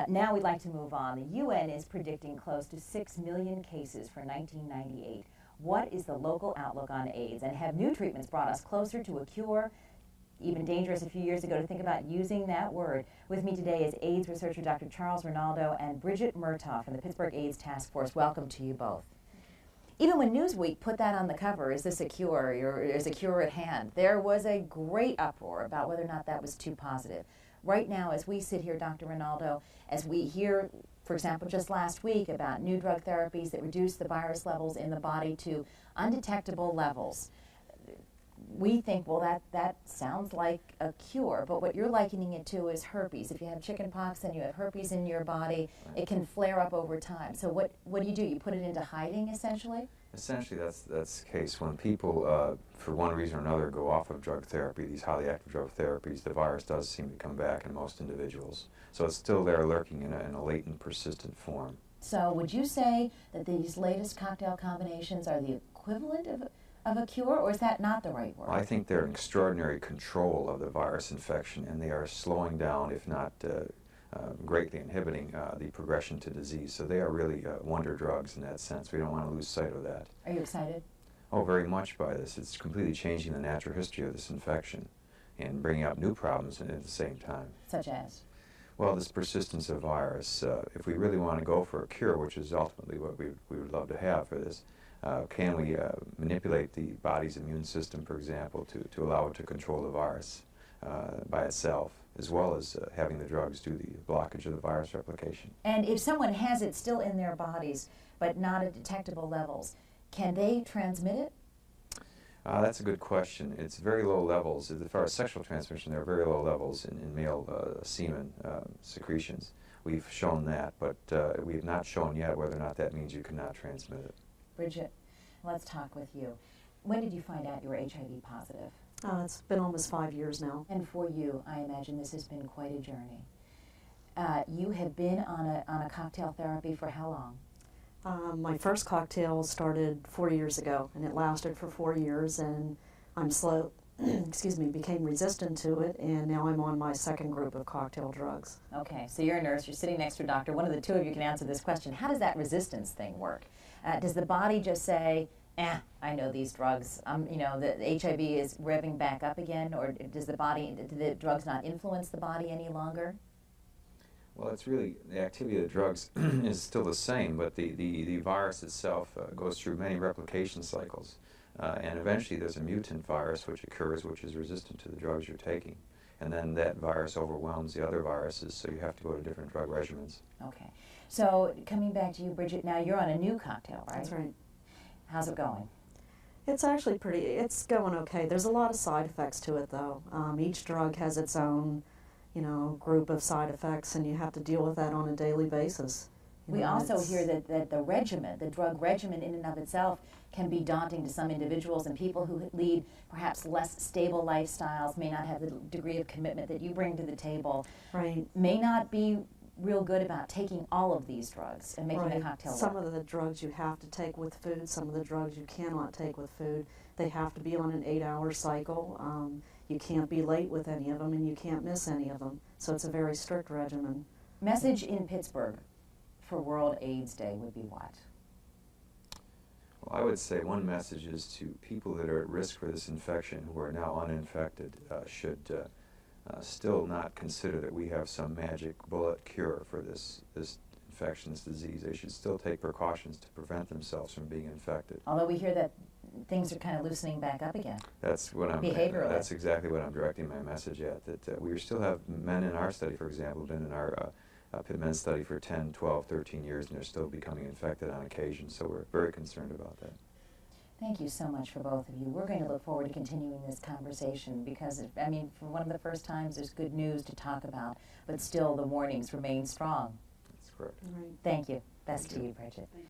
Now we'd like to move on. The UN is predicting close to 6 million cases for 1998. What is the local outlook on AIDS, and have new treatments brought us closer to a cure? Even dangerous a few years ago to think about using that word. With me today is AIDS researcher Dr. Charles Rinaldo and Bridget Murtagh from the Pittsburgh AIDS Task Force. Welcome to you both. Even when Newsweek put that on the cover, is this a cure, or is a cure at hand, there was a great uproar about whether or not that was too positive. Right now, as we sit here, Dr. Rinaldo, as we hear, for example, just last week about new drug therapies that reduce the virus levels in the body to undetectable levels, we think, well, that sounds like a cure, but what you're likening it to is herpes. If you have chicken pox and you have herpes in your body, it can flare up over time. So what do? You put it into hiding, essentially? Essentially, that's the case. When people, for one reason or another, go off of drug therapy, these highly active drug therapies, the virus does seem to come back in most individuals. So it's still there lurking in a latent, persistent form. So would you say that these latest cocktail combinations are the equivalent of a cure, or is that not the right word? Well, I think they're in extraordinary control of the virus infection, and they are slowing down, if not greatly inhibiting the progression to disease. So they are really wonder drugs in that sense. We don't want to lose sight of that. Are you excited? Oh, very much by this. It's completely changing the natural history of this infection and bringing up new problems at the same time. Such as? Well, this persistence of virus. If we really want to go for a cure, which is ultimately what we would love to have for this, can we manipulate the body's immune system, for example, to allow it to control the virus by itself, as well as having the drugs do the blockage of the virus replication? And if someone has it still in their bodies, but not at detectable levels, can they transmit it? That's a good question. It's very low levels. As far as sexual transmission, there are very low levels in male semen secretions. We've shown that, but we have not shown yet whether or not that means you cannot transmit it. Bridget, let's talk with you. When did you find out you were HIV positive? It's been almost 5 years now. And for you, I imagine this has been quite a journey. You have been on a cocktail therapy for how long? My first cocktail started 4 years ago, and it lasted for 4 years, and I'm became resistant to it, and now I'm on my second group of cocktail drugs. Okay, so you're a nurse, you're sitting next to a doctor. One of the two of you can answer this question. How does that resistance thing work? Does the body just say, I know these drugs, the HIV is revving back up again, or do the drugs not influence the body any longer? Well, it's really, the activity of the drugs is still the same, but the virus itself goes through many replication cycles. And eventually there's a mutant virus which occurs, which is resistant to the drugs you're taking. And then that virus overwhelms the other viruses, so you have to go to different drug regimens. Okay. So coming back to you, Bridget, now you're on a new cocktail, right? That's right. How's it going? It's actually it's going okay. There's a lot of side effects to it, though. Each drug has its own, group of side effects, and you have to deal with that on a daily basis. We also hear that the drug regimen in and of itself can be daunting to some individuals, and people who lead perhaps less stable lifestyles, may not have the degree of commitment that you bring to the table, right, may not be real good about taking all of these drugs and making a cocktail work. Some of the drugs you have to take with food, some of the drugs you cannot take with food. They have to be on an 8-hour cycle. You can't be late with any of them, and you can't miss any of them. So it's a very strict regimen. Message in Pittsburgh for World AIDS Day would be what? Well, I would say one message is to people that are at risk for this infection who are now uninfected should still not consider that we have some magic bullet cure for this infection, this disease. They should still take precautions to prevent themselves from being infected. Although we hear that things are kind of loosening back up again. That's what behaviorally. That's exactly what I'm directing my message at. That we still have men in our study, for example, been in our Pitt Men's study for 10, 12, 13 years, and they're still becoming infected on occasion. So we're very concerned about that. Thank you so much for both of you. We're going to look forward to continuing this conversation because, for one of the first times, there's good news to talk about, but still the warnings remain strong. That's correct. Right. Thank you. Best to you, Bridget.